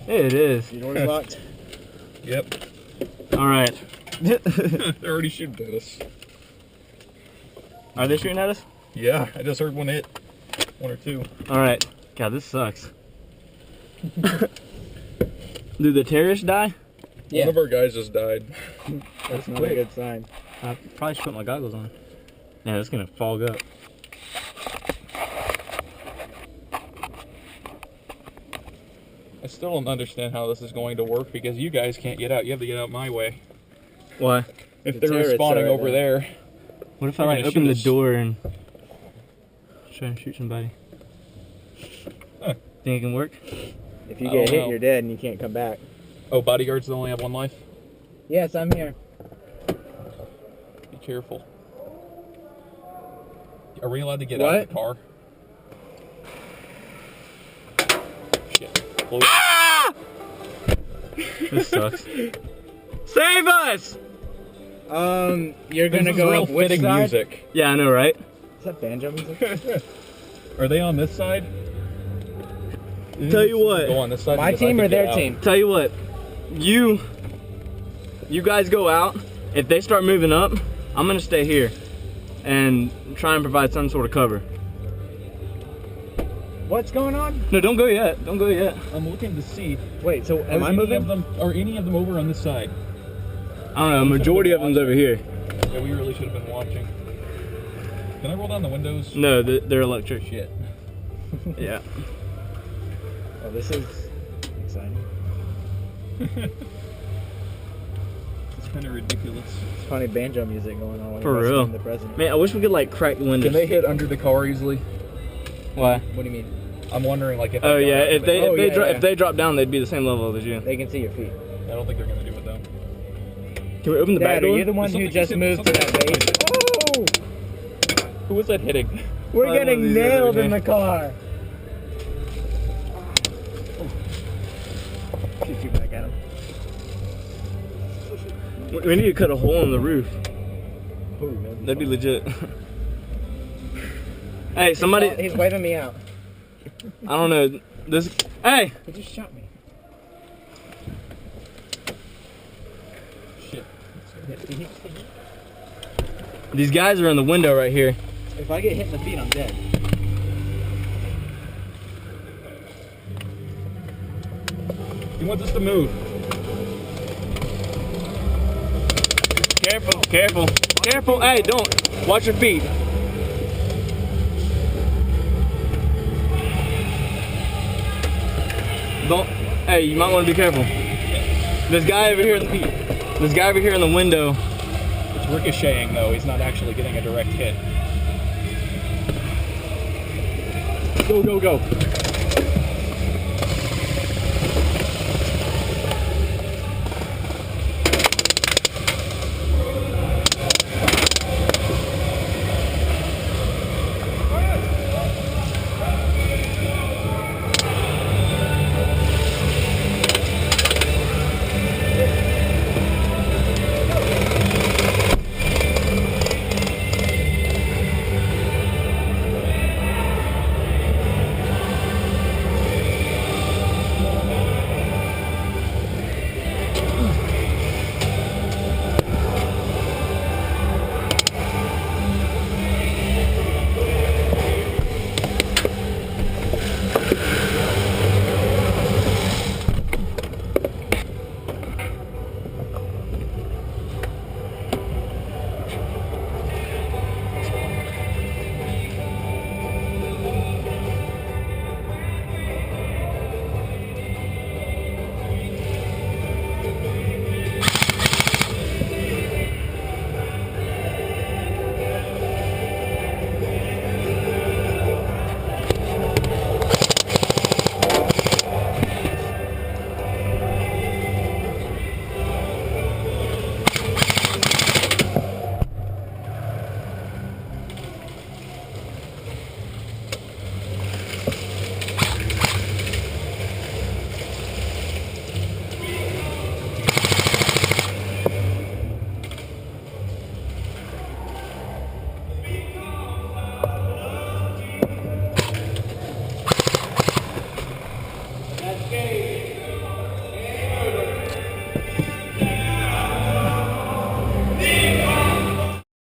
It is. Your door's locked? Yep. All right. They're already shooting at us. Are they shooting at us? Yeah, I just heard one hit. One or two. All right. God, this sucks. Did the terrorists die? Yeah. One of our guys just died. That's not a good sign. I probably should put my goggles on. Yeah, it's gonna fog up. I still don't understand how this is going to work because you guys can't get out. You have to get out my way. Why? If they're respawning over there. What if I like open the door and try and shoot somebody? Huh. Think it can work? If you get hit, you're dead and you can't come back. Oh, bodyguards only have one life? Yes, I'm here. Be careful. Are we allowed to get out of the car? Shit. Ah! This sucks. Save us! You're gonna go up which side? Music. Yeah, I know, right? Is that banjo music? Are they on this side? Tell you what. Go on this side. My team or their team? Tell you what. You guys go out. If they start moving up, I'm gonna stay here and try and provide some sort of cover. What's going on? No, don't go yet. Don't go yet. I'm looking to see. Wait, so am I moving? Are any of them over on this side? I don't know. A majority of them's over here. Yeah, we really should have been watching. Can I roll down the windows? No, they're electric. Shit. Yeah. Oh, this is exciting. It's kind of ridiculous. It's funny banjo music going on. For real. The president. Man, I wish we could like crack the windows. Can they hit under the car easily? Why? What do you mean? I'm wondering, like, if. Oh yeah, if they drop down, they'd be the same level as you. They can see your feet. I don't think they're gonna do it though. Can we open the back door? Are you the one who just moved to that base? Oh! Who was that hitting? We're getting nailed in the car. Shoot you back at him. We need to cut a hole in the roof. Ooh, that'd be legit. Hey, somebody. He's waving me out. I don't know. This. Hey! He just shot me. Shit. These guys are in the window right here. If I get hit in the feet, I'm dead. You want this to move? Careful, careful, careful. Hey, don't. Watch your feet. Don't. Hey, you might want to be careful. This guy over here. This guy over here in the window. It's ricocheting though. He's not actually getting a direct hit. Go, go, go.